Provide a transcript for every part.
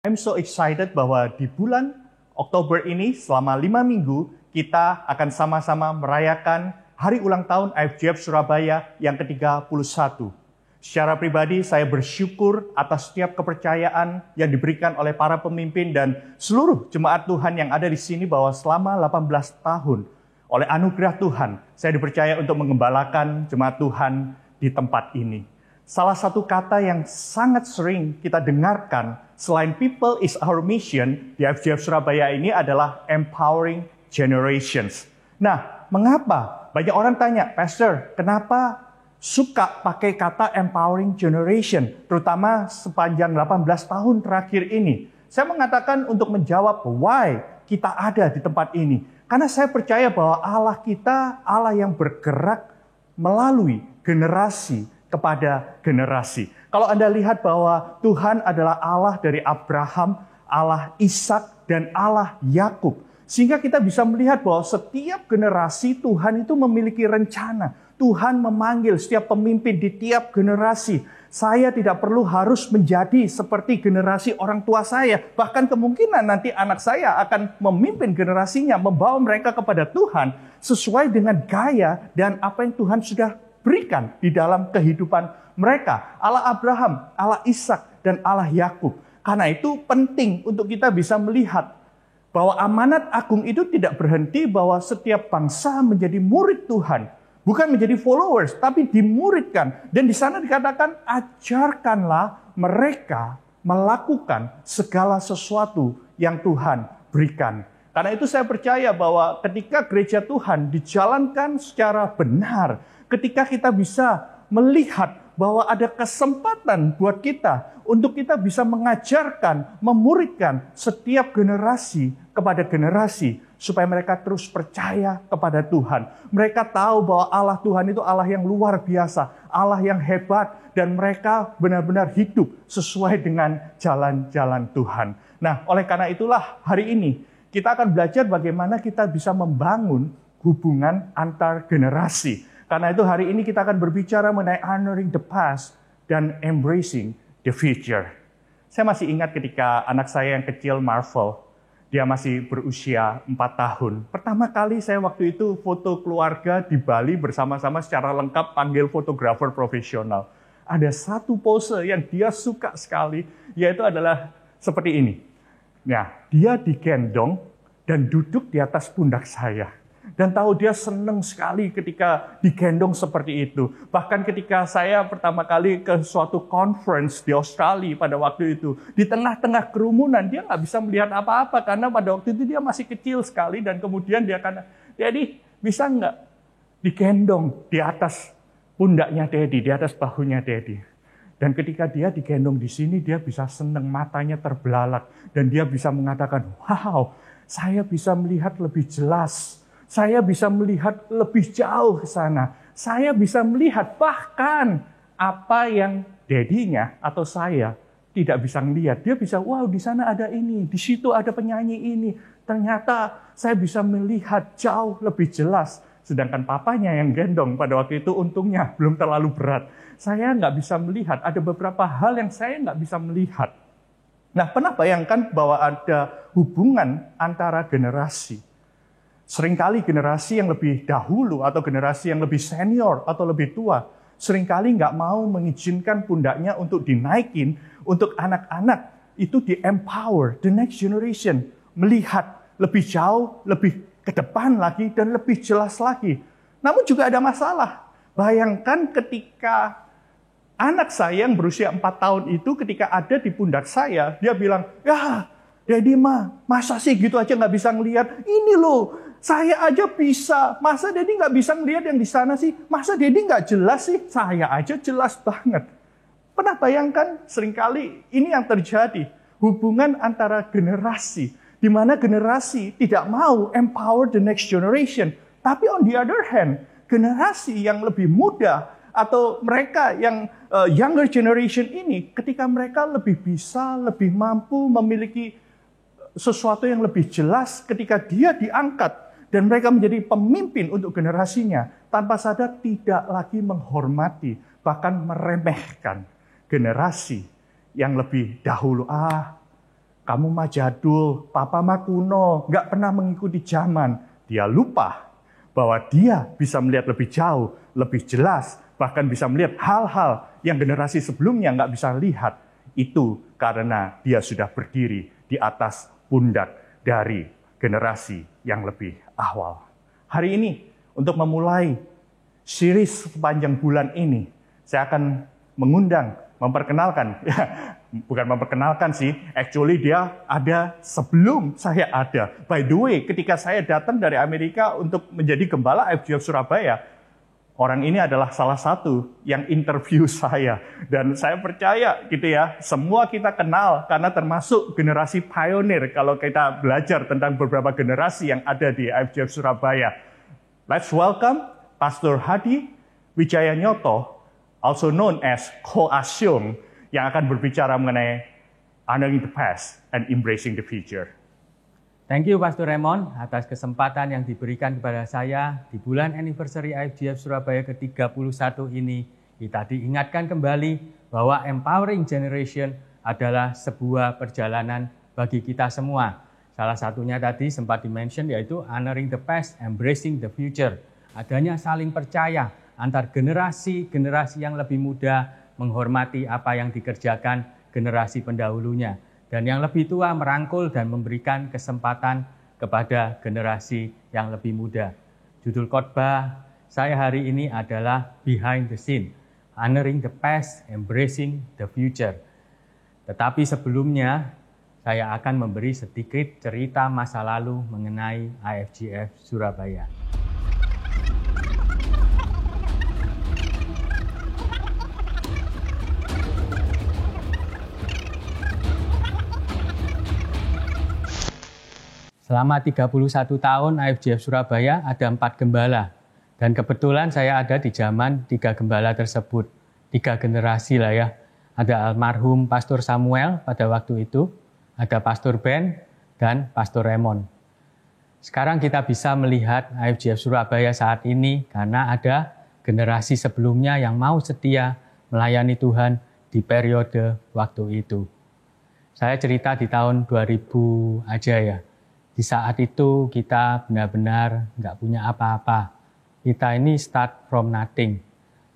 I'm so excited bahwa di bulan Oktober ini selama 5 minggu kita akan sama-sama merayakan hari ulang tahun IFJF Surabaya yang ke-31. Secara pribadi saya bersyukur atas setiap kepercayaan yang diberikan oleh para pemimpin dan seluruh jemaat Tuhan yang ada di sini bahwa selama 18 tahun oleh anugerah Tuhan saya dipercaya untuk mengembalakan jemaat Tuhan di tempat ini. Salah satu kata yang sangat sering kita dengarkan selain people is our mission di IFJF Surabaya ini adalah empowering generations. Nah, mengapa? Banyak orang tanya, Pastor, kenapa suka pakai kata empowering generation, terutama sepanjang 18 tahun terakhir ini? Saya mengatakan untuk menjawab why kita ada di tempat ini. Karena saya percaya bahwa Allah kita, Allah yang bergerak melalui generasi kepada generasi. Kalau Anda lihat bahwa Tuhan adalah Allah dari Abraham, Allah Ishak, dan Allah Yakub. Sehingga kita bisa melihat bahwa setiap generasi Tuhan itu memiliki rencana. Tuhan memanggil setiap pemimpin di tiap generasi. Saya tidak perlu harus menjadi seperti generasi orang tua saya. Bahkan kemungkinan nanti anak saya akan memimpin generasinya, membawa mereka kepada Tuhan sesuai dengan gaya dan apa yang Tuhan sudah berikan di dalam kehidupan mereka. Allah Abraham, Allah Ishak, dan Allah Yakub. Karena itu penting untuk kita bisa melihat bahwa amanat agung itu tidak berhenti bahwa setiap bangsa menjadi murid Tuhan. Bukan menjadi followers, tapi dimuridkan. Dan di sana dikatakan, ajarkanlah mereka melakukan segala sesuatu yang Tuhan berikan. Karena itu saya percaya bahwa ketika gereja Tuhan dijalankan secara benar, ketika kita bisa melihat bahwa ada kesempatan buat kita untuk kita bisa mengajarkan, memuridkan setiap generasi kepada generasi supaya mereka terus percaya kepada Tuhan. Mereka tahu bahwa Allah Tuhan itu Allah yang luar biasa, Allah yang hebat, dan mereka benar-benar hidup sesuai dengan jalan-jalan Tuhan. Nah, oleh karena itulah hari ini kita akan belajar bagaimana kita bisa membangun hubungan antar generasi. Karena itu hari ini kita akan berbicara mengenai honoring the past dan embracing the future. Saya masih ingat ketika anak saya yang kecil, Marvel, dia masih berusia 4 tahun. Pertama kali saya waktu itu foto keluarga di Bali bersama-sama secara lengkap panggil fotografer profesional. Ada satu pose yang dia suka sekali, yaitu adalah seperti ini. Nah, dia digendong dan duduk di atas pundak saya. Dan tahu dia senang sekali ketika digendong seperti itu. Bahkan ketika saya pertama kali ke suatu conference di Australia pada waktu itu, di tengah-tengah kerumunan, dia nggak bisa melihat apa-apa karena pada waktu itu dia masih kecil sekali. Dan kemudian dia akan, Daddy, bisa nggak digendong di atas pundaknya Daddy, di atas bahunya Daddy. Dan ketika dia digendong di sini, dia bisa senang, matanya terbelalak. Dan dia bisa mengatakan, wow, saya bisa melihat lebih jelas. Saya bisa melihat lebih jauh ke sana. Saya bisa melihat bahkan apa yang dedinya atau saya tidak bisa melihat. Dia bisa, wow, di sana ada ini, di situ ada penyanyi ini. Ternyata saya bisa melihat jauh lebih jelas. Sedangkan papanya yang gendong pada waktu itu untungnya belum terlalu berat. Saya nggak bisa melihat, ada beberapa hal yang saya nggak bisa melihat. Nah, pernah bayangkan bahwa ada hubungan antara generasi. Seringkali generasi yang lebih dahulu atau generasi yang lebih senior atau lebih tua, seringkali nggak mau mengizinkan pundaknya untuk dinaikin, untuk anak-anak itu di-empower, the next generation, melihat lebih jauh, lebih ke depan lagi, dan lebih jelas lagi. Namun juga ada masalah. Bayangkan ketika anak saya yang berusia 4 tahun itu ketika ada di pundak saya, dia bilang, ya Daddy masa sih gitu aja nggak bisa ngelihat? Ini loh, saya aja bisa. Masa Daddy nggak bisa ngelihat yang di sana sih? Masa Daddy nggak jelas sih? Saya aja jelas banget. Pernah bayangkan seringkali ini yang terjadi. Hubungan antara generasi. Di mana generasi tidak mau empower the next generation. Tapi on the other hand, generasi yang lebih muda atau mereka yang younger generation ini, ketika mereka lebih bisa, lebih mampu memiliki sesuatu yang lebih jelas ketika dia diangkat dan mereka menjadi pemimpin untuk generasinya, tanpa sadar tidak lagi menghormati, bahkan meremehkan generasi yang lebih dahulu. kamu mah jadul, papa mah kuno, nggak pernah mengikuti zaman. Dia lupa bahwa dia bisa melihat lebih jauh, lebih jelas, bahkan bisa melihat hal-hal yang generasi sebelumnya nggak bisa lihat. Itu karena dia sudah berdiri di atas pundak dari generasi yang lebih awal. Hari ini, untuk memulai series sepanjang bulan ini, saya akan memperkenalkan, bukan memperkenalkan sih, actually dia ada sebelum saya ada. By the way, ketika saya datang dari Amerika untuk menjadi gembala IFGF Surabaya, orang ini adalah salah satu yang interview saya. Dan saya percaya gitu ya, semua kita kenal karena termasuk generasi pionir kalau kita belajar tentang beberapa generasi yang ada di IFGF Surabaya. Let's welcome Pastor Hadi Wijayanyoto, also known as Ko Asyung, yang akan berbicara mengenai honoring the past and embracing the future. Thank you Pastor Raymond atas kesempatan yang diberikan kepada saya di bulan anniversary IFGF Surabaya ke-31 ini. Kita diingatkan kembali bahwa empowering generation adalah sebuah perjalanan bagi kita semua. Salah satunya tadi sempat di-mention yaitu honoring the past, embracing the future. Adanya saling percaya antar generasi-generasi yang lebih muda menghormati apa yang dikerjakan generasi pendahulunya. Dan yang lebih tua merangkul dan memberikan kesempatan kepada generasi yang lebih muda. Judul khotbah saya hari ini adalah Behind the Scene, Honoring the Past, Embracing the Future. Tetapi sebelumnya, saya akan memberi sedikit cerita masa lalu mengenai IFGF Surabaya. Selama 31 tahun IFGF Surabaya ada 4 gembala. Dan kebetulan saya ada di zaman 3 gembala tersebut. 3 generasi lah ya. Ada almarhum Pastor Samuel pada waktu itu, ada Pastor Ben, dan Pastor Raymond. Sekarang kita bisa melihat IFGF Surabaya saat ini karena ada generasi sebelumnya yang mau setia melayani Tuhan di periode waktu itu. Saya cerita di tahun 2000 aja ya. Di saat itu kita benar-benar nggak punya apa-apa. Kita ini start from nothing.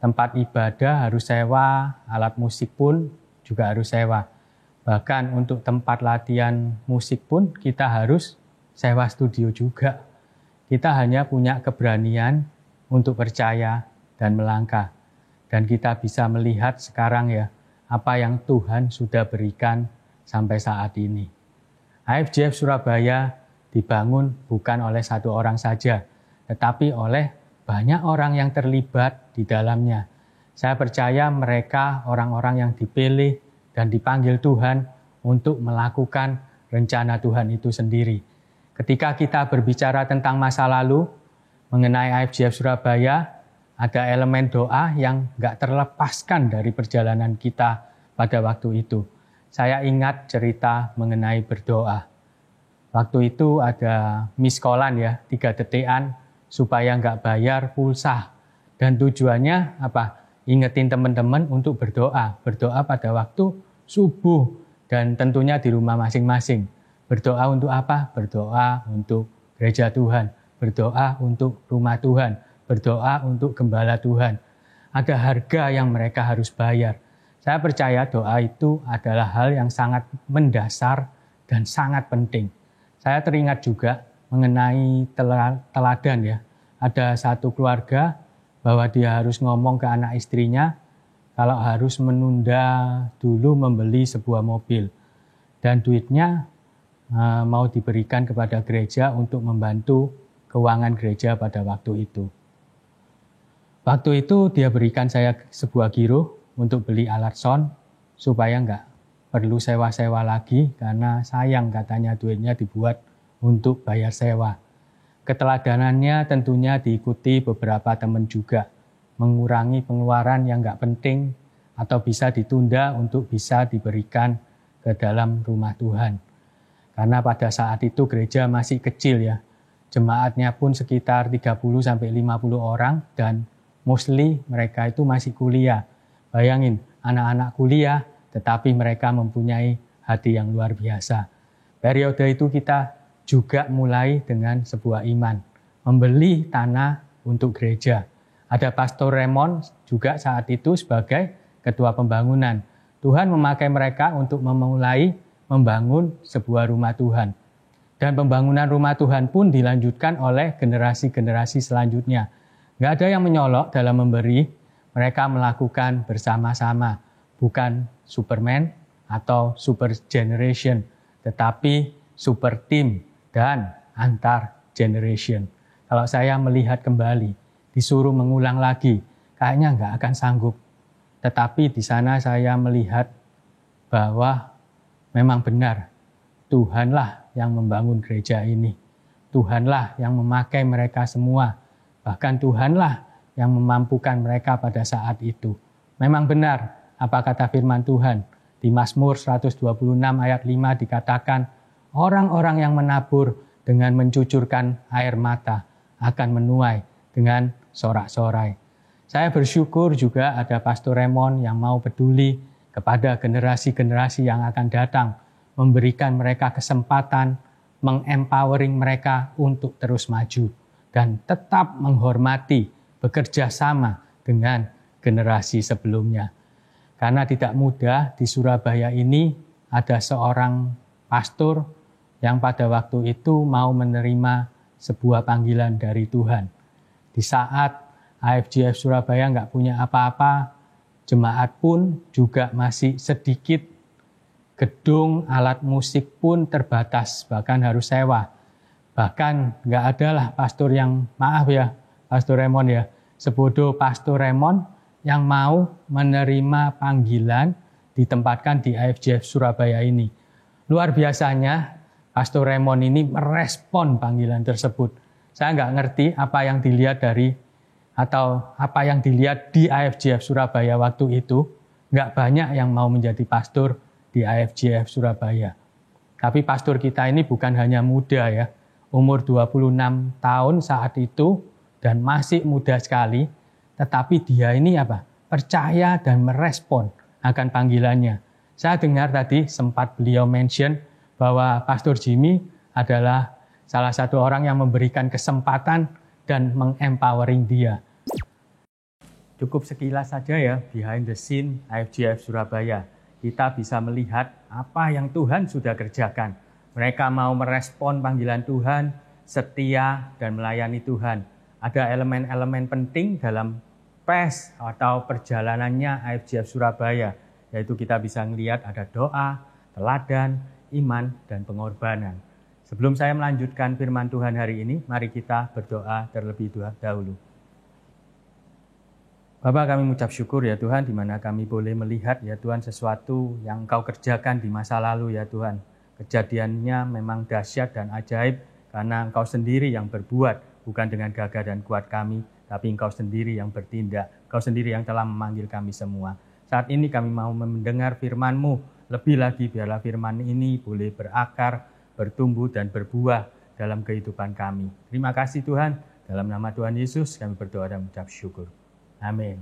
Tempat ibadah harus sewa, alat musik pun juga harus sewa. Bahkan untuk tempat latihan musik pun kita harus sewa studio juga. Kita hanya punya keberanian untuk percaya dan melangkah. Dan kita bisa melihat sekarang ya, apa yang Tuhan sudah berikan sampai saat ini. IFGF Surabaya dibangun bukan oleh satu orang saja, tetapi oleh banyak orang yang terlibat di dalamnya. Saya percaya mereka orang-orang yang dipilih dan dipanggil Tuhan untuk melakukan rencana Tuhan itu sendiri. Ketika kita berbicara tentang masa lalu, mengenai IFGF Surabaya, ada elemen doa yang nggak terlepaskan dari perjalanan kita pada waktu itu. Saya ingat cerita mengenai berdoa. Waktu itu ada miskolan ya, 3 detikan supaya nggak bayar pulsa. Dan tujuannya apa? Ingetin teman-teman untuk berdoa. Berdoa pada waktu subuh dan tentunya di rumah masing-masing. Berdoa untuk apa? Berdoa untuk gereja Tuhan. Berdoa untuk rumah Tuhan. Berdoa untuk gembala Tuhan. Ada harga yang mereka harus bayar. Saya percaya doa itu adalah hal yang sangat mendasar dan sangat penting. Saya teringat juga mengenai teladan ya. Ada satu keluarga bahwa dia harus ngomong ke anak istrinya kalau harus menunda dulu membeli sebuah mobil. Dan duitnya mau diberikan kepada gereja untuk membantu keuangan gereja pada waktu itu. Waktu itu dia berikan saya sebuah giro untuk beli alat sound supaya nggak perlu sewa-sewa lagi karena sayang katanya duitnya dibuat untuk bayar sewa. Keteladanannya tentunya diikuti beberapa teman juga. Mengurangi pengeluaran yang nggak penting atau bisa ditunda untuk bisa diberikan ke dalam rumah Tuhan. Karena pada saat itu gereja masih kecil ya. Jemaatnya pun sekitar 30-50 orang dan mostly mereka itu masih kuliah. Bayangin, anak-anak kuliah tetapi mereka mempunyai hati yang luar biasa. Periode itu kita juga mulai dengan sebuah iman, membeli tanah untuk gereja. Ada Pastor Raymond juga saat itu sebagai ketua pembangunan. Tuhan memakai mereka untuk memulai membangun sebuah rumah Tuhan. Dan pembangunan rumah Tuhan pun dilanjutkan oleh generasi-generasi selanjutnya. Nggak ada yang menyolok dalam memberi, mereka melakukan bersama-sama. Bukan Superman atau super generation, tetapi super team dan antar generation. Kalau saya melihat kembali, disuruh mengulang lagi, kayaknya nggak akan sanggup. Tetapi di sana saya melihat bahwa memang benar, Tuhanlah yang membangun gereja ini. Tuhanlah yang memakai mereka semua. Bahkan Tuhanlah yang memampukan mereka pada saat itu. Memang benar apa kata firman Tuhan. Di Mazmur 126 ayat 5 dikatakan, orang-orang yang menabur dengan mencucurkan air mata akan menuai dengan sorak-sorai. Saya bersyukur juga ada Pastor Raymond yang mau peduli kepada generasi-generasi yang akan datang, memberikan mereka kesempatan, mengempowering mereka untuk terus maju, dan tetap menghormati, bekerja sama dengan generasi sebelumnya. Karena tidak mudah di Surabaya ini ada seorang pastor yang pada waktu itu mau menerima sebuah panggilan dari Tuhan. Di saat AFJF Surabaya nggak punya apa-apa, jemaat pun juga masih sedikit, gedung alat musik pun terbatas, bahkan harus sewa. Bahkan nggak ada lah pastor yang, maaf ya, Pastor Raymond ya, sebodoh Pastor Raymond yang mau menerima panggilan ditempatkan di AFJF Surabaya ini. Luar biasanya, Pastor Raymond ini merespon panggilan tersebut. Saya nggak ngerti apa yang dilihat apa yang dilihat di AFJF Surabaya waktu itu. Nggak banyak yang mau menjadi pastor di AFJF Surabaya. Tapi pastor kita ini bukan hanya muda ya, umur 26 tahun saat itu dan masih muda sekali, tetapi dia ini percaya dan merespon akan panggilannya. Saya dengar tadi sempat beliau mention bahwa Pastor Jimmy adalah salah satu orang yang memberikan kesempatan dan mengempowering dia. Cukup sekilas saja ya behind the scene AFJF Surabaya. Kita bisa melihat apa yang Tuhan sudah kerjakan. Mereka mau merespon panggilan Tuhan, setia dan melayani Tuhan. Ada elemen-elemen penting dalam PES atau perjalanannya AFJF Surabaya, yaitu kita bisa melihat ada doa, teladan, iman, dan pengorbanan. Sebelum saya melanjutkan firman Tuhan hari ini, mari kita berdoa terlebih dahulu. Bapa, kami mengucap syukur ya Tuhan, di mana kami boleh melihat ya Tuhan sesuatu yang Engkau kerjakan di masa lalu ya Tuhan. Kejadiannya memang dahsyat dan ajaib karena Engkau sendiri yang berbuat, bukan dengan gagah dan kuat kami, tapi Engkau sendiri yang bertindak. Engkau sendiri yang telah memanggil kami semua. Saat ini kami mau mendengar firman-Mu. Lebih lagi biarlah firman ini boleh berakar, bertumbuh dan berbuah dalam kehidupan kami. Terima kasih Tuhan. Dalam nama Tuhan Yesus kami berdoa dan mengucap syukur. Amin.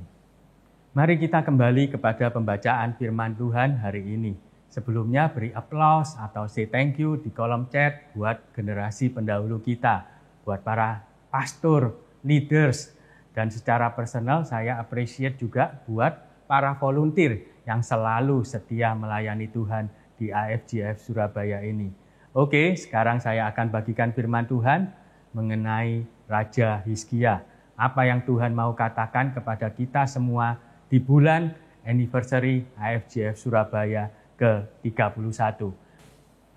Mari kita kembali kepada pembacaan firman Tuhan hari ini. Sebelumnya beri aplaus atau say thank you di kolom chat buat generasi pendahulu kita, buat para pastor, leaders, dan secara personal saya appreciate juga buat para volunteer yang selalu setia melayani Tuhan di AFJF Surabaya ini. Oke, sekarang saya akan bagikan firman Tuhan mengenai Raja Hizkia. Apa yang Tuhan mau katakan kepada kita semua di bulan anniversary AFJF Surabaya ke-31.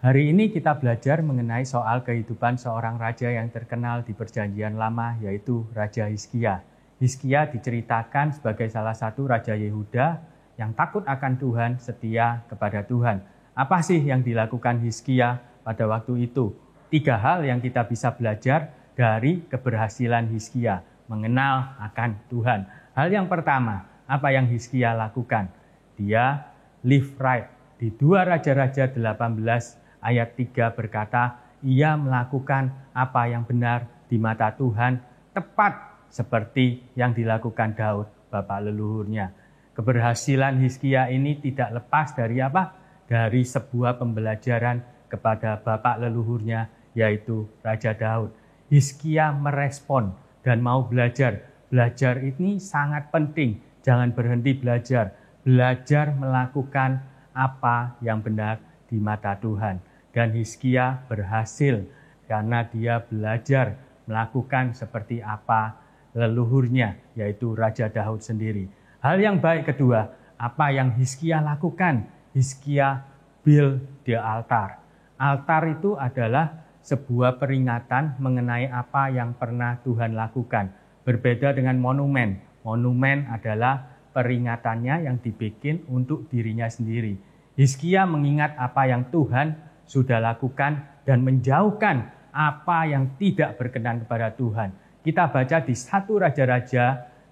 Hari ini kita belajar mengenai soal kehidupan seorang raja yang terkenal di Perjanjian Lama, yaitu Raja Hizkia. Hizkia diceritakan sebagai salah satu Raja Yehuda yang takut akan Tuhan, setia kepada Tuhan. Apa sih yang dilakukan Hizkia pada waktu itu? 3 hal yang kita bisa belajar dari keberhasilan Hizkia mengenal akan Tuhan. Hal yang pertama, apa yang Hizkia lakukan? Dia live right. Di 2 Raja-Raja 18 ayat 3 berkata, ia melakukan apa yang benar di mata Tuhan, tepat seperti yang dilakukan Daud, bapak leluhurnya. Keberhasilan Hizkia ini tidak lepas dari apa? Dari sebuah pembelajaran kepada bapak leluhurnya, yaitu Raja Daud. Hizkia merespon dan mau belajar. Belajar ini sangat penting, jangan berhenti belajar. Belajar melakukan apa yang benar di mata Tuhan. Dan Hizkia berhasil karena dia belajar melakukan seperti apa leluhurnya, yaitu Raja Daud sendiri. Hal yang baik kedua, apa yang Hizkia lakukan? Hizkia build the altar. Altar itu adalah sebuah peringatan mengenai apa yang pernah Tuhan lakukan. Berbeda dengan monumen. Monumen adalah peringatannya yang dibikin untuk dirinya sendiri. Hizkia mengingat apa yang Tuhan sudah lakukan dan menjauhkan apa yang tidak berkenan kepada Tuhan. Kita baca di 1 Raja-Raja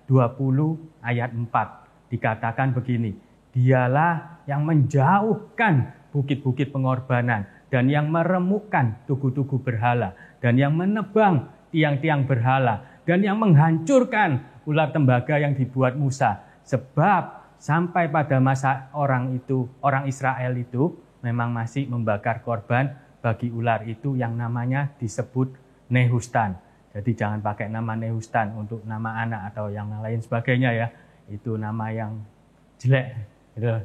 20 ayat 4. Dikatakan begini, dialah yang menjauhkan bukit-bukit pengorbanan dan yang meremukkan tugu-tugu berhala dan yang menebang tiang-tiang berhala dan yang menghancurkan ular tembaga yang dibuat Musa. Sebab sampai pada masa orang Israel itu memang masih membakar korban bagi ular itu yang namanya disebut Nehustan. Jadi jangan pakai nama Nehustan untuk nama anak atau yang lain sebagainya ya. Itu nama yang jelek.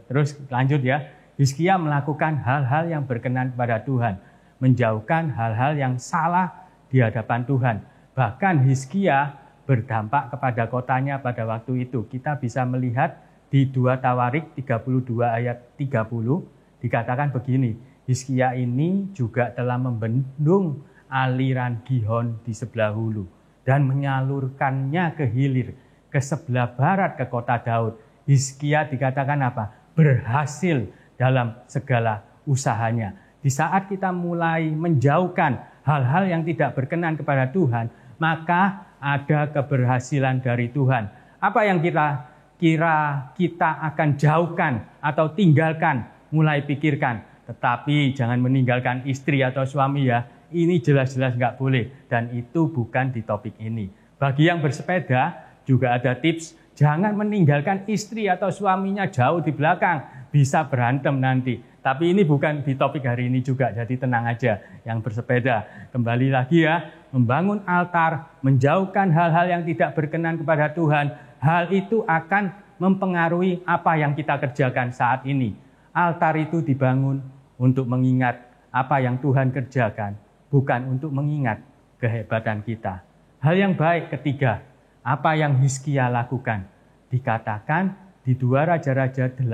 Terus lanjut ya. Hizkia melakukan hal-hal yang berkenan kepada Tuhan. Menjauhkan hal-hal yang salah di hadapan Tuhan. Bahkan Hizkia berdampak kepada kotanya pada waktu itu. Kita bisa melihat di 2 Tawarik 32 ayat 30. Dikatakan begini. Hizkia ini juga telah membendung aliran Gihon di sebelah hulu dan menyalurkannya ke hilir, ke sebelah barat ke kota Daud. Hizkia dikatakan apa? Berhasil dalam segala usahanya. Di saat kita mulai menjauhkan hal-hal yang tidak berkenan kepada Tuhan, maka ada keberhasilan dari Tuhan. Apa yang kira kita akan jauhkan atau tinggalkan, mulai pikirkan. Tetapi jangan meninggalkan istri atau suami ya. Ini jelas-jelas nggak boleh. Dan itu bukan di topik ini. Bagi yang bersepeda juga ada tips. Jangan meninggalkan istri atau suaminya jauh di belakang. Bisa berantem nanti. Tapi ini bukan di topik hari ini juga. Jadi tenang aja yang bersepeda. Kembali lagi ya. Membangun altar. Menjauhkan hal-hal yang tidak berkenan kepada Tuhan. Hal itu akan mempengaruhi apa yang kita kerjakan saat ini. Altar itu dibangun untuk mengingat apa yang Tuhan kerjakan. Bukan untuk mengingat kehebatan kita. Hal yang baik ketiga, apa yang Hizkia lakukan? Dikatakan di 2 Raja-Raja 18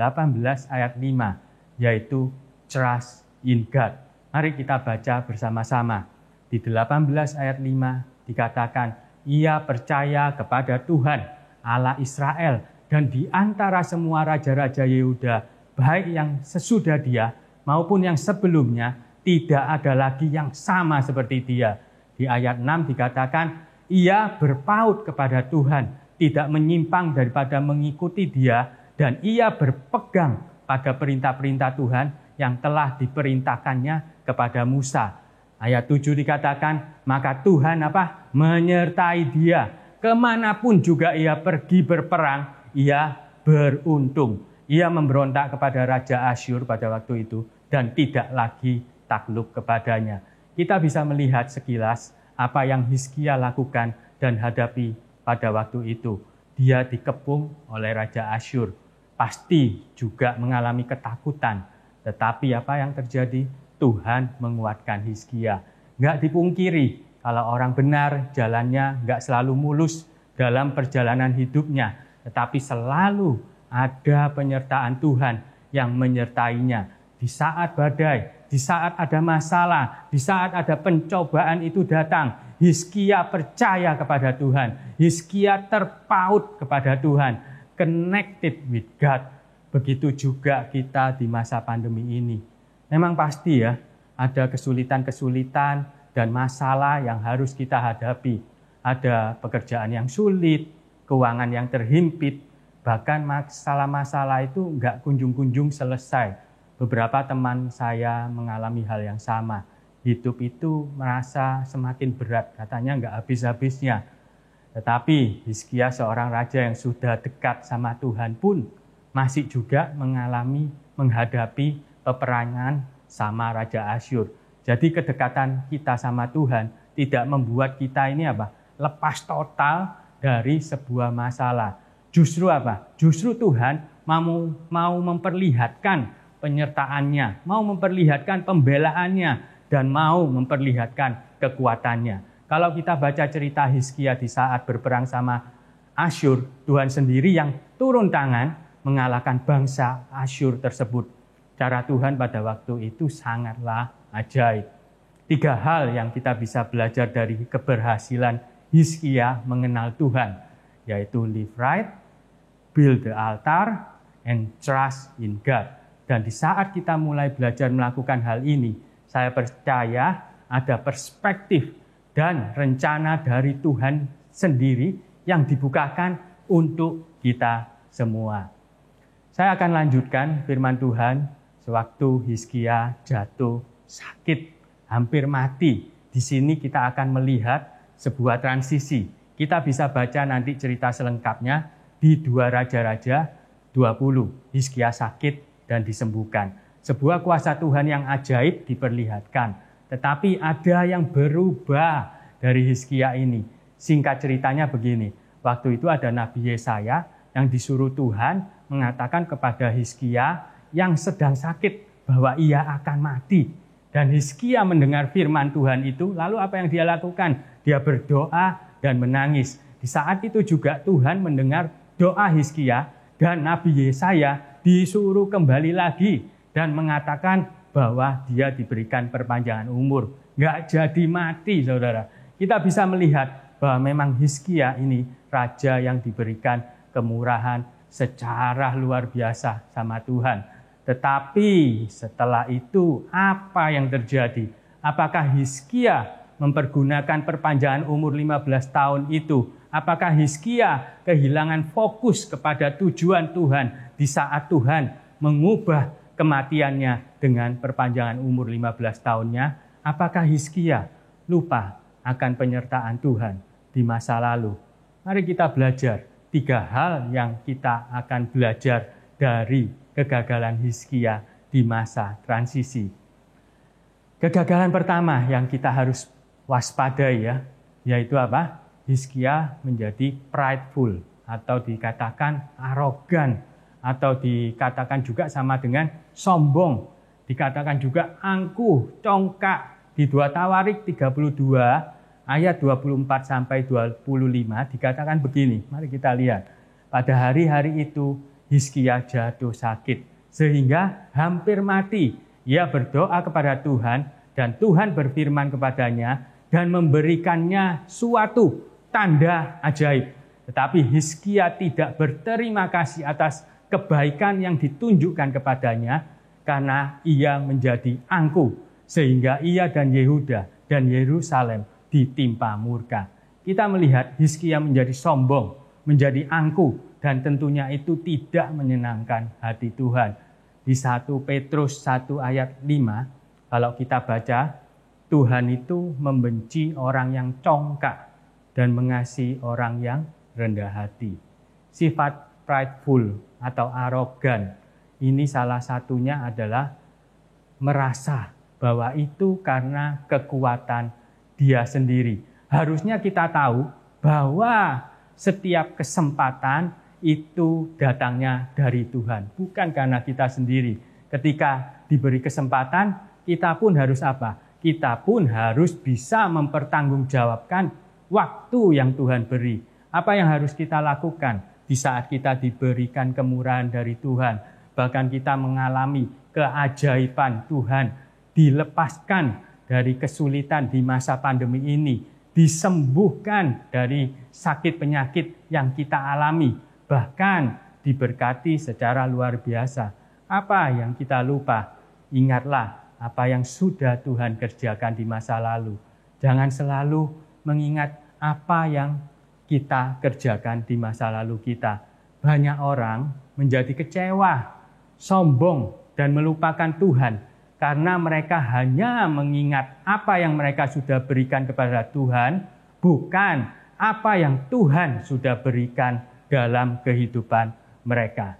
ayat 5, yaitu trust in God. Mari kita baca bersama-sama. Di 18 ayat 5 dikatakan, ia percaya kepada Tuhan, Allah Israel, dan di antara semua raja-raja Yehuda, baik yang sesudah dia maupun yang sebelumnya, tidak ada lagi yang sama seperti dia. Di ayat 6 dikatakan, ia berpaut kepada Tuhan, tidak menyimpang daripada mengikuti dia, dan ia berpegang pada perintah-perintah Tuhan yang telah diperintahkannya kepada Musa. Ayat 7 dikatakan, maka Tuhan menyertai dia. Kemanapun juga ia pergi berperang, ia beruntung. Ia memberontak kepada Raja Asyur pada waktu itu, dan tidak lagi takluk kepadanya. Kita bisa melihat sekilas apa yang Hizkia lakukan dan hadapi pada waktu itu. Dia dikepung oleh Raja Asyur. Pasti juga mengalami ketakutan. Tetapi apa yang terjadi? Tuhan menguatkan Hizkia. Nggak dipungkiri kalau orang benar jalannya nggak selalu mulus dalam perjalanan hidupnya. Tetapi selalu ada penyertaan Tuhan yang menyertainya. Di saat badai, di saat ada masalah, di saat ada pencobaan itu datang, Hizkia percaya kepada Tuhan. Hizkia terpaut kepada Tuhan. Connected with God. Begitu juga kita di masa pandemi ini. Memang pasti ya, ada kesulitan-kesulitan dan masalah yang harus kita hadapi. Ada pekerjaan yang sulit, keuangan yang terhimpit, bahkan masalah-masalah itu nggak kunjung-kunjung selesai. Beberapa teman saya mengalami hal yang sama. Hidup itu merasa semakin berat, katanya nggak habis-habisnya. Tetapi Hizkia seorang raja yang sudah dekat sama Tuhan pun masih juga menghadapi peperangan sama Raja Asyur. Jadi kedekatan kita sama Tuhan tidak membuat kita ini lepas total dari sebuah masalah. Justru Justru Tuhan mau memperlihatkan penyertaannya, mau memperlihatkan pembelaannya, dan mau memperlihatkan kekuatannya. Kalau kita baca cerita Hizkia di saat berperang sama Asyur, Tuhan sendiri yang turun tangan mengalahkan bangsa Asyur tersebut. Cara Tuhan pada waktu itu sangatlah ajaib. 3 hal yang kita bisa belajar dari keberhasilan Hizkia mengenal Tuhan, yaitu live right, build the altar, and trust in God. Dan di saat kita mulai belajar melakukan hal ini, saya percaya ada perspektif dan rencana dari Tuhan sendiri yang dibukakan untuk kita semua. Saya akan lanjutkan firman Tuhan sewaktu Hizkia jatuh sakit, hampir mati. Di sini kita akan melihat sebuah transisi. Kita bisa baca nanti cerita selengkapnya di 2 Raja-Raja 20. Hizkia sakit dan disembuhkan. Sebuah kuasa Tuhan yang ajaib diperlihatkan. Tetapi ada yang berubah dari Hizkia ini. Singkat ceritanya begini. Waktu itu ada Nabi Yesaya yang disuruh Tuhan mengatakan kepada Hizkia yang sedang sakit bahwa ia akan mati. Dan Hizkia mendengar firman Tuhan itu, lalu apa yang dia lakukan? Dia berdoa dan menangis. Di saat itu juga Tuhan mendengar doa Hizkia dan Nabi Yesaya disuruh kembali lagi dan mengatakan bahwa dia diberikan perpanjangan umur. Nggak jadi mati, saudara. Kita bisa melihat bahwa memang Hizkia ini raja yang diberikan kemurahan secara luar biasa sama Tuhan. Tetapi setelah itu apa yang terjadi? Apakah Hizkia mempergunakan perpanjangan umur 15 tahun itu? Apakah Hizkia kehilangan fokus kepada tujuan Tuhan di saat Tuhan mengubah kematiannya dengan perpanjangan umur 15 tahunnya? Apakah Hizkia lupa akan penyertaan Tuhan di masa lalu? Mari kita belajar 3 hal yang kita akan belajar dari kegagalan Hizkia di masa transisi. Kegagalan pertama yang kita harus waspadai yaitu Hizkia menjadi prideful atau dikatakan arogan atau dikatakan juga sama dengan sombong. Dikatakan juga angkuh, congkak. Di 2 Tawarik 32 ayat 24 sampai 25 dikatakan begini. Mari kita lihat. Pada hari-hari itu Hizkia jatuh sakit sehingga hampir mati. Ia berdoa kepada Tuhan dan Tuhan berfirman kepadanya dan memberikannya suatu tanda ajaib. Tetapi Hizkia tidak berterima kasih atas kebaikan yang ditunjukkan kepadanya karena ia menjadi angkuh sehingga ia dan Yehuda dan Yerusalem ditimpa murka. Kita melihat Hizkia menjadi sombong, menjadi angkuh, dan tentunya itu tidak menyenangkan hati Tuhan. Di 1 Petrus 1 ayat 5, kalau kita baca, Tuhan itu membenci orang yang congkak dan mengasihi orang yang rendah hati. Sifat prideful atau arogan, ini salah satunya adalah merasa bahwa itu karena kekuatan dia sendiri. Harusnya kita tahu bahwa setiap kesempatan itu datangnya dari Tuhan, bukan karena kita sendiri. Ketika diberi kesempatan, kita pun harus Kita pun harus bisa mempertanggungjawabkan waktu yang Tuhan beri. Apa yang harus kita lakukan di saat kita diberikan kemurahan dari Tuhan? Bahkan kita mengalami keajaiban Tuhan, dilepaskan dari kesulitan di masa pandemi ini, disembuhkan dari sakit penyakit yang kita alami, bahkan diberkati secara luar biasa. Apa yang kita lupa? Ingatlah apa yang sudah Tuhan kerjakan di masa lalu. Jangan selalu mengingat apa yang kita kerjakan di masa lalu kita. Banyak orang menjadi kecewa, sombong, dan melupakan Tuhan karena mereka hanya mengingat apa yang mereka sudah berikan kepada Tuhan, bukan apa yang Tuhan sudah berikan dalam kehidupan mereka.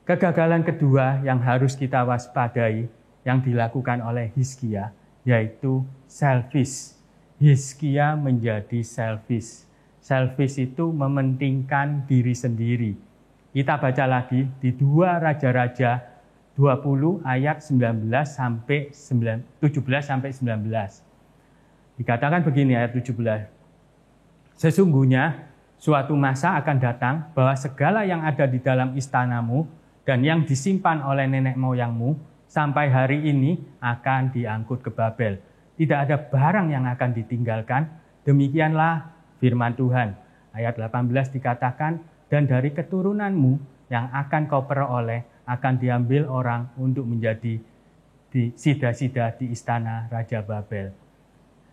Kegagalan kedua yang harus kita waspadai, yang dilakukan oleh Hizkia, yaitu selfish. Hizkia menjadi selfish. Selfish itu mementingkan diri sendiri. Kita baca lagi di 2 Raja-Raja 20 ayat 17 sampai 19. Dikatakan begini ayat 17. Sesungguhnya suatu masa akan datang bahwa segala yang ada di dalam istanamu dan yang disimpan oleh nenek moyangmu sampai hari ini akan diangkut ke Babel. Tidak ada barang yang akan ditinggalkan. Demikianlah firman Tuhan. Ayat 18 dikatakan, dan dari keturunanmu yang akan kau peroleh akan diambil orang untuk menjadi sida-sida di istana Raja Babel.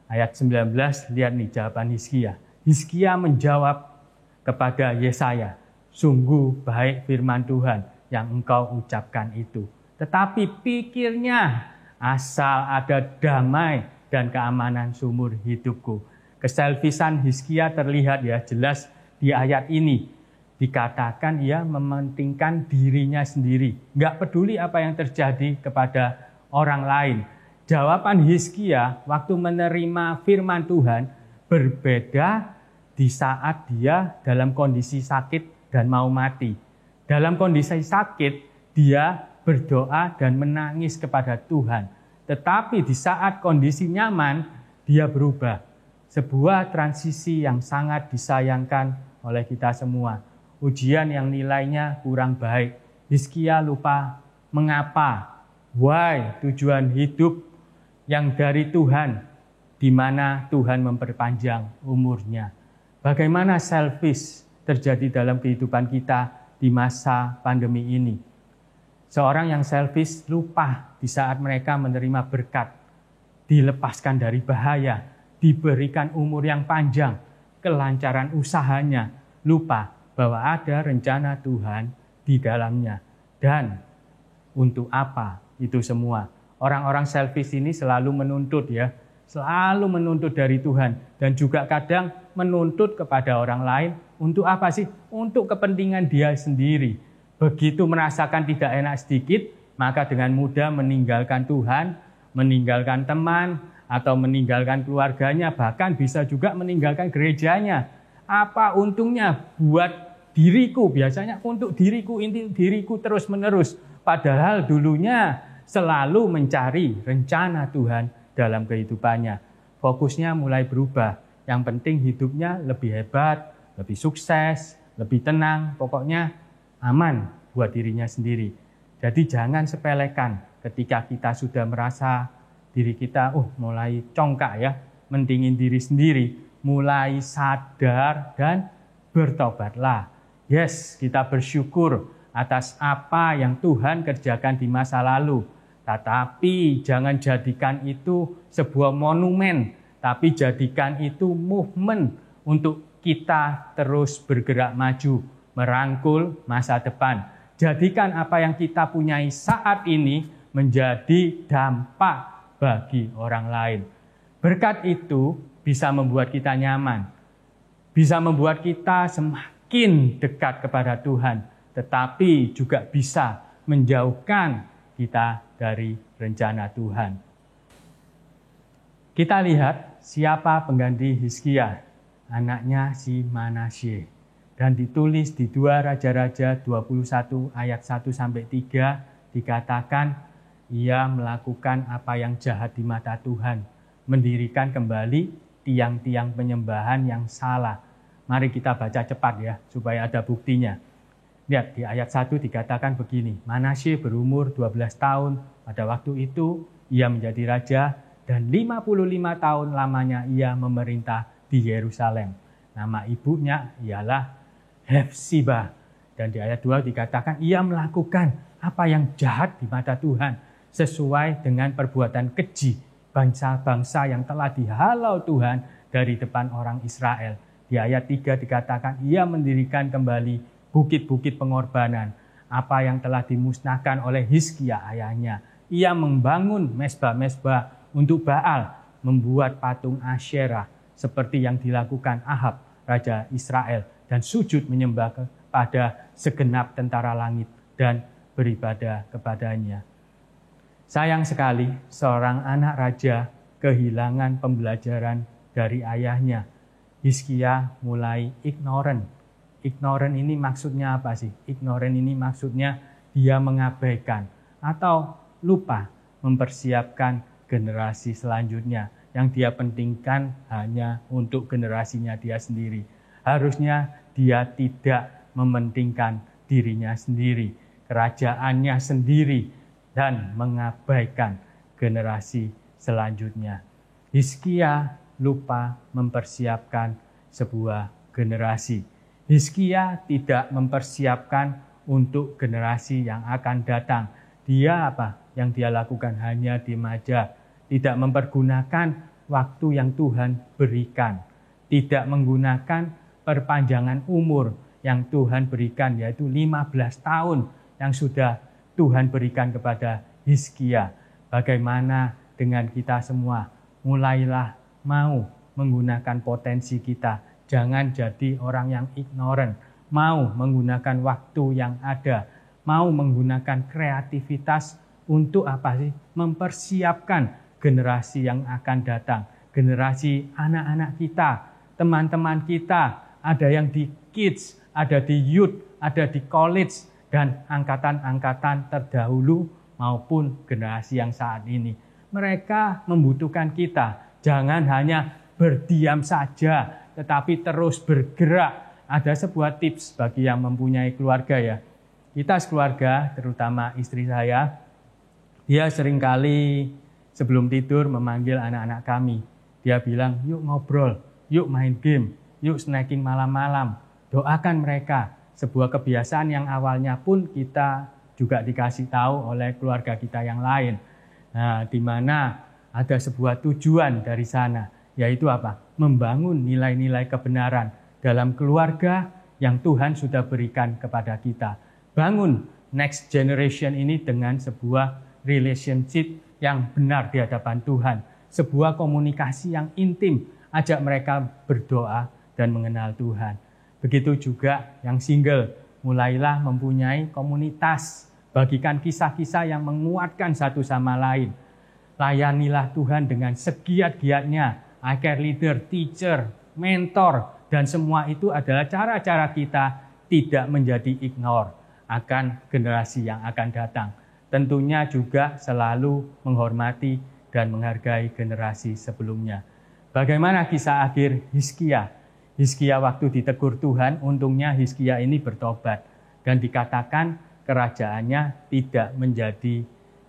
Ayat 19, lihat nih jawaban Hizkia. Hizkia menjawab kepada Yesaya, sungguh baik firman Tuhan yang engkau ucapkan itu. Tetapi pikirnya, asal ada damai dan keamanan seumur hidupku. Keselfisan Hizkia terlihat ya jelas di ayat ini. Dikatakan ia mementingkan dirinya sendiri. Nggak peduli apa yang terjadi kepada orang lain. Jawaban Hizkia waktu menerima firman Tuhan berbeda di saat dia dalam kondisi sakit dan mau mati. Dalam kondisi sakit, dia berdoa dan menangis kepada Tuhan. Tetapi di saat kondisi nyaman, dia berubah. Sebuah transisi yang sangat disayangkan oleh kita semua. Ujian yang nilainya kurang baik. Hizkia lupa mengapa, why, tujuan hidup yang dari Tuhan, di mana Tuhan memperpanjang umurnya. Bagaimana selfish terjadi dalam kehidupan kita di masa pandemi ini. Seorang yang selfish lupa di saat mereka menerima berkat, dilepaskan dari bahaya, diberikan umur yang panjang, kelancaran usahanya, lupa bahwa ada rencana Tuhan di dalamnya. Dan untuk apa itu semua? Orang-orang selfish ini selalu menuntut selalu menuntut dari Tuhan. Dan juga kadang menuntut kepada orang lain. Untuk apa sih? Untuk kepentingan dia sendiri. Begitu merasakan tidak enak sedikit, maka dengan mudah meninggalkan Tuhan, meninggalkan teman, atau meninggalkan keluarganya, bahkan bisa juga meninggalkan gerejanya. Apa untungnya buat diriku? Biasanya untuk diriku, inti diriku terus-menerus. Padahal dulunya selalu mencari rencana Tuhan dalam kehidupannya. Fokusnya mulai berubah. Yang penting hidupnya lebih hebat, lebih sukses, lebih tenang, pokoknya aman buat dirinya sendiri. Jadi jangan sepelekan ketika kita sudah merasa diri kita mulai congkak mendingin diri sendiri, mulai sadar dan bertobatlah. Yes, kita bersyukur atas apa yang Tuhan kerjakan di masa lalu. Tetapi jangan jadikan itu sebuah monumen, tapi jadikan itu movement untuk kita terus bergerak maju, merangkul masa depan. Jadikan apa yang kita punyai saat ini menjadi dampak bagi orang lain. Berkat itu bisa membuat kita nyaman, bisa membuat kita semakin dekat kepada Tuhan, tetapi juga bisa menjauhkan kita dari rencana Tuhan. Kita lihat siapa pengganti Hizkia, anaknya si Manasye. Dan ditulis di 2 Raja-Raja 21 ayat 1-3 dikatakan ia melakukan apa yang jahat di mata Tuhan, mendirikan kembali tiang-tiang penyembahan yang salah. Mari kita baca cepat supaya ada buktinya. Lihat di ayat 1 dikatakan begini, Manasye berumur 12 tahun, pada waktu itu ia menjadi raja dan 55 tahun lamanya ia memerintah di Yerusalem. Nama ibunya ialah Hefsibah. Dan di ayat 2 dikatakan ia melakukan apa yang jahat di mata Tuhan, sesuai dengan perbuatan keji bangsa-bangsa yang telah dihalau Tuhan dari depan orang Israel. Di ayat 3 dikatakan ia mendirikan kembali bukit-bukit pengorbanan, apa yang telah dimusnahkan oleh Hizkia ayahnya. Ia membangun mesbah-mesbah untuk Baal, membuat patung Asyerah seperti yang dilakukan Ahab, raja Israel, dan sujud menyembah kepada segenap tentara langit dan beribadah kepadanya. Sayang sekali seorang anak raja kehilangan pembelajaran dari ayahnya. Hizkia mulai ignorant. Ignorant ini maksudnya apa sih? Ignorant ini maksudnya dia mengabaikan atau lupa mempersiapkan generasi selanjutnya. Yang dia pentingkan hanya untuk generasinya dia sendiri. Harusnya dia tidak mementingkan dirinya sendiri, kerajaannya sendiri, dan mengabaikan generasi selanjutnya. Hizkia lupa mempersiapkan sebuah generasi. Hizkia tidak mempersiapkan untuk generasi yang akan datang. Dia apa? Yang dia lakukan hanya diem aja. Tidak mempergunakan waktu yang Tuhan berikan. Tidak menggunakan perpanjangan umur yang Tuhan berikan, yaitu 15 tahun yang sudah Tuhan berikan kepada Hizkia. Bagaimana dengan kita semua? Mulailah mau menggunakan potensi kita. Jangan jadi orang yang ignorant. Mau menggunakan waktu yang ada. Mau menggunakan kreativitas untuk apa sih? Mempersiapkan generasi yang akan datang. Generasi anak-anak kita, teman-teman kita. Ada yang di kids, ada di youth, ada di college, dan angkatan-angkatan terdahulu maupun generasi yang saat ini. Mereka membutuhkan kita. Jangan hanya berdiam saja, tetapi terus bergerak. Ada sebuah tips bagi yang mempunyai keluarga ya. Kita sekeluarga, terutama istri saya, dia seringkali sebelum tidur memanggil anak-anak kami. Dia bilang, yuk ngobrol, yuk main game, yuk snacking malam-malam. Doakan mereka. Sebuah kebiasaan yang awalnya pun kita juga dikasih tahu oleh keluarga kita yang lain. Nah, di mana ada sebuah tujuan dari sana, yaitu apa? Membangun nilai-nilai kebenaran dalam keluarga yang Tuhan sudah berikan kepada kita. Bangun next generation ini dengan sebuah relationship yang benar di hadapan Tuhan. Sebuah komunikasi yang intim, ajak mereka berdoa dan mengenal Tuhan. Begitu juga yang single, mulailah mempunyai komunitas. Bagikan kisah-kisah yang menguatkan satu sama lain. Layanilah Tuhan dengan segiat-giatnya. I care leader, teacher, mentor, dan semua itu adalah cara-cara kita tidak menjadi ignore akan generasi yang akan datang. Tentunya juga selalu menghormati dan menghargai generasi sebelumnya. Bagaimana kisah akhir Hizkia? Hizkia waktu ditegur Tuhan, untungnya Hizkia ini bertobat. Dan dikatakan kerajaannya tidak menjadi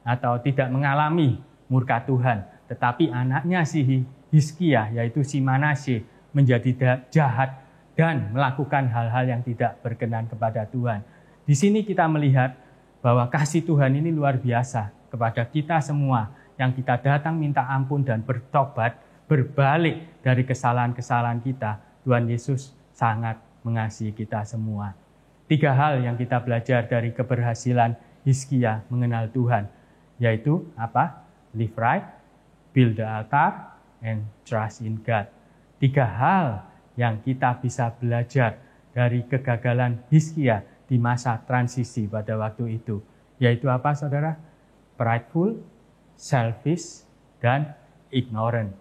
atau tidak mengalami murka Tuhan. Tetapi anaknya si Hizkia, yaitu si Manasye, menjadi jahat dan melakukan hal-hal yang tidak berkenan kepada Tuhan. Di sini kita melihat bahwa kasih Tuhan ini luar biasa kepada kita semua yang kita datang minta ampun dan bertobat, berbalik dari kesalahan-kesalahan kita. Tuhan Yesus sangat mengasihi kita semua. 3 hal yang kita belajar dari keberhasilan Hizkia mengenal Tuhan, yaitu apa? Live right, build the altar, and trust in God. 3 hal yang kita bisa belajar dari kegagalan Hizkia di masa transisi pada waktu itu, yaitu apa saudara? Prideful, selfish, dan ignorant.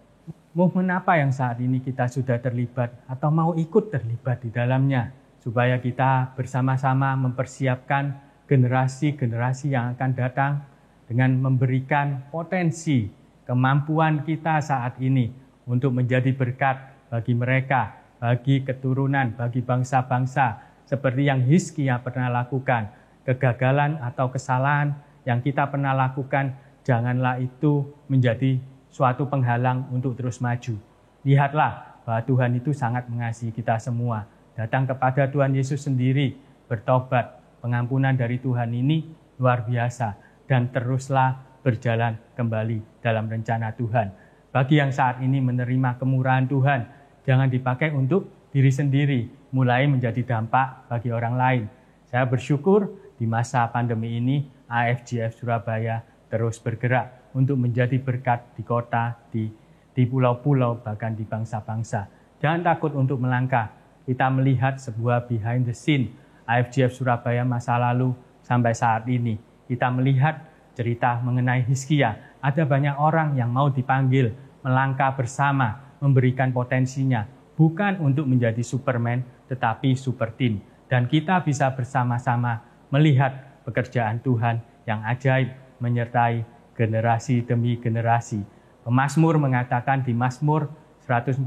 Movement apa yang saat ini kita sudah terlibat atau mau ikut terlibat di dalamnya, supaya kita bersama-sama mempersiapkan generasi-generasi yang akan datang dengan memberikan potensi, kemampuan kita saat ini untuk menjadi berkat bagi mereka, bagi keturunan, bagi bangsa-bangsa, seperti yang Hizkia pernah lakukan. Kegagalan atau kesalahan yang kita pernah lakukan, janganlah itu menjadi suatu penghalang untuk terus maju. Lihatlah bahwa Tuhan itu sangat mengasihi kita semua. Datang kepada Tuhan Yesus sendiri, bertobat. Pengampunan dari Tuhan ini luar biasa. Dan teruslah berjalan kembali dalam rencana Tuhan. Bagi yang saat ini menerima kemurahan Tuhan, jangan dipakai untuk diri sendiri, mulai menjadi dampak bagi orang lain. Saya bersyukur di masa pandemi ini, AFJF Surabaya terus bergerak untuk menjadi berkat di kota, di pulau-pulau, bahkan di bangsa-bangsa. Jangan takut untuk melangkah. Kita melihat sebuah behind the scene AFJF Surabaya masa lalu sampai saat ini. Kita melihat cerita mengenai Hizkia, ada banyak orang yang mau dipanggil, melangkah bersama, memberikan potensinya, bukan untuk menjadi Superman, tetapi super team. Dan kita bisa bersama-sama melihat pekerjaan Tuhan yang ajaib menyertai generasi demi generasi. Pemazmur mengatakan di Mazmur 145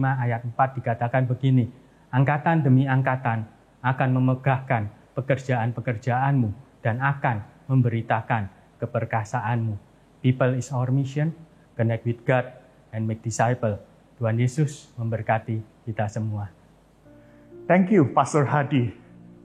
ayat 4 dikatakan begini, angkatan demi angkatan akan memegahkan pekerjaan-pekerjaanmu dan akan memberitakan keperkasaanmu. People is our mission, connect with God and make disciple. Tuhan Yesus memberkati kita semua. Thank you, Pastor Hadi.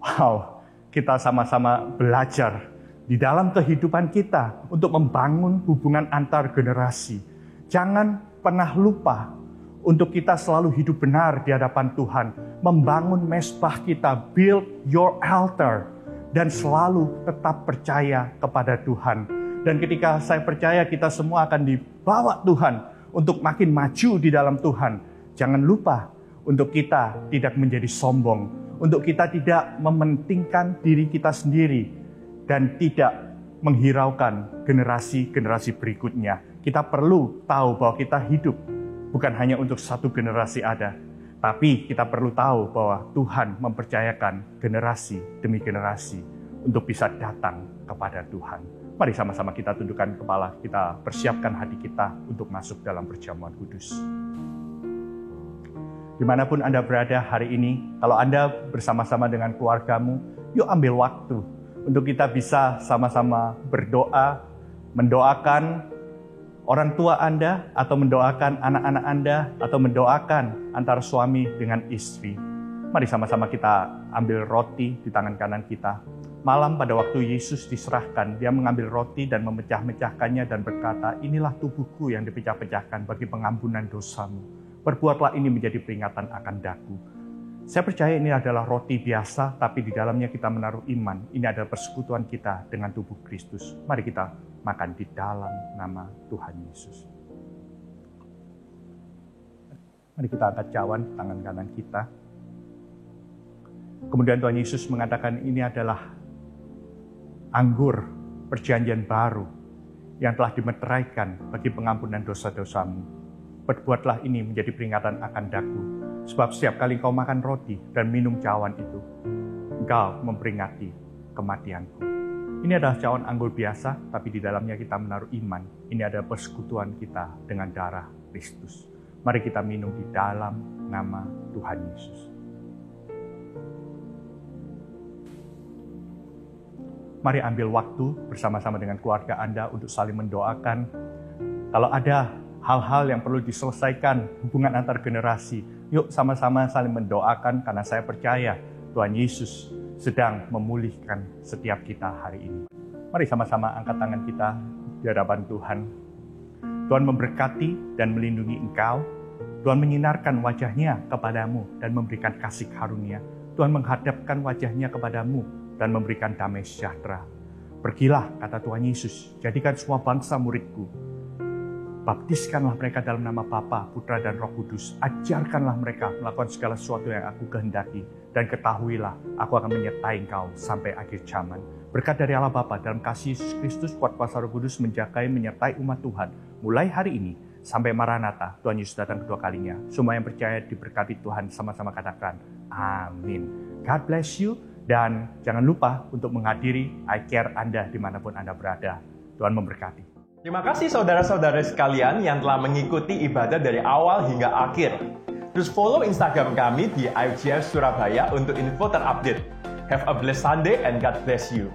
Wow, kita sama-sama belajar di dalam kehidupan kita untuk membangun hubungan antar generasi. Jangan pernah lupa untuk kita selalu hidup benar di hadapan Tuhan, membangun mezbah kita, build your altar, dan selalu tetap percaya kepada Tuhan. Dan ketika saya percaya kita semua akan dibawa Tuhan untuk makin maju di dalam Tuhan, jangan lupa untuk kita tidak menjadi sombong, untuk kita tidak mementingkan diri kita sendiri, dan tidak menghiraukan generasi-generasi berikutnya. Kita perlu tahu bahwa kita hidup bukan hanya untuk satu generasi ada, tapi kita perlu tahu bahwa Tuhan mempercayakan generasi demi generasi untuk bisa datang kepada Tuhan. Mari sama-sama kita tundukkan kepala, kita persiapkan hati kita untuk masuk dalam perjamuan kudus. Dimanapun Anda berada hari ini, kalau Anda bersama-sama dengan keluargamu, yuk ambil waktu untuk kita bisa sama-sama berdoa, mendoakan orang tua Anda, atau mendoakan anak-anak Anda, atau mendoakan antara suami dengan istri. Mari sama-sama kita ambil roti di tangan kanan kita. Malam pada waktu Yesus diserahkan, dia mengambil roti dan memecah-mecahkannya dan berkata, inilah tubuhku yang dipecah-pecahkan bagi pengampunan dosamu. Perbuatlah ini menjadi peringatan akan daku. Saya percaya ini adalah roti biasa, tapi di dalamnya kita menaruh iman. Ini adalah persekutuan kita dengan tubuh Kristus. Mari kita makan di dalam nama Tuhan Yesus. Mari kita angkat cawan di tangan kanan kita. Kemudian Tuhan Yesus mengatakan ini adalah anggur perjanjian baru yang telah dimeteraikan bagi pengampunan dosa-dosamu. Berbuatlah ini menjadi peringatan akan daku. Sebab setiap kali kau makan roti dan minum cawan itu, engkau memperingati kematianku. Ini adalah cawan anggur biasa, tapi di dalamnya kita menaruh iman. Ini adalah persekutuan kita dengan darah Kristus. Mari kita minum di dalam nama Tuhan Yesus. Mari ambil waktu bersama-sama dengan keluarga Anda untuk saling mendoakan. Kalau ada hal-hal yang perlu diselesaikan, hubungan antar generasi, yuk sama-sama saling mendoakan karena saya percaya Tuhan Yesus sedang memulihkan setiap kita hari ini. Mari sama-sama angkat tangan kita di hadapan Tuhan. Tuhan memberkati dan melindungi engkau. Tuhan menyinarkan wajahnya kepadamu dan memberikan kasih karunia. Tuhan menghadapkan wajahnya kepadamu dan memberikan damai sejahtera. Pergilah, kata Tuhan Yesus, jadikan semua bangsa muridku. Baptiskanlah mereka dalam nama Bapa, Putra, dan Roh Kudus. Ajarkanlah mereka melakukan segala sesuatu yang aku kehendaki. Dan ketahuilah, aku akan menyertai engkau sampai akhir zaman. Berkat dari Allah Bapa dalam kasih Yesus Kristus, kuat kuasa Roh Kudus menjagai menyertai umat Tuhan. Mulai hari ini sampai Maranatha, Tuhan Yesus datang kedua kalinya. Semua yang percaya diberkati Tuhan, sama-sama katakan amin. God bless you. Dan jangan lupa untuk menghadiri iCare Anda dimanapun Anda berada. Tuhan memberkati. Terima kasih saudara-saudara sekalian yang telah mengikuti ibadah dari awal hingga akhir. Terus follow Instagram kami di IFGF Surabaya untuk info terupdate. Have a blessed Sunday and God bless you.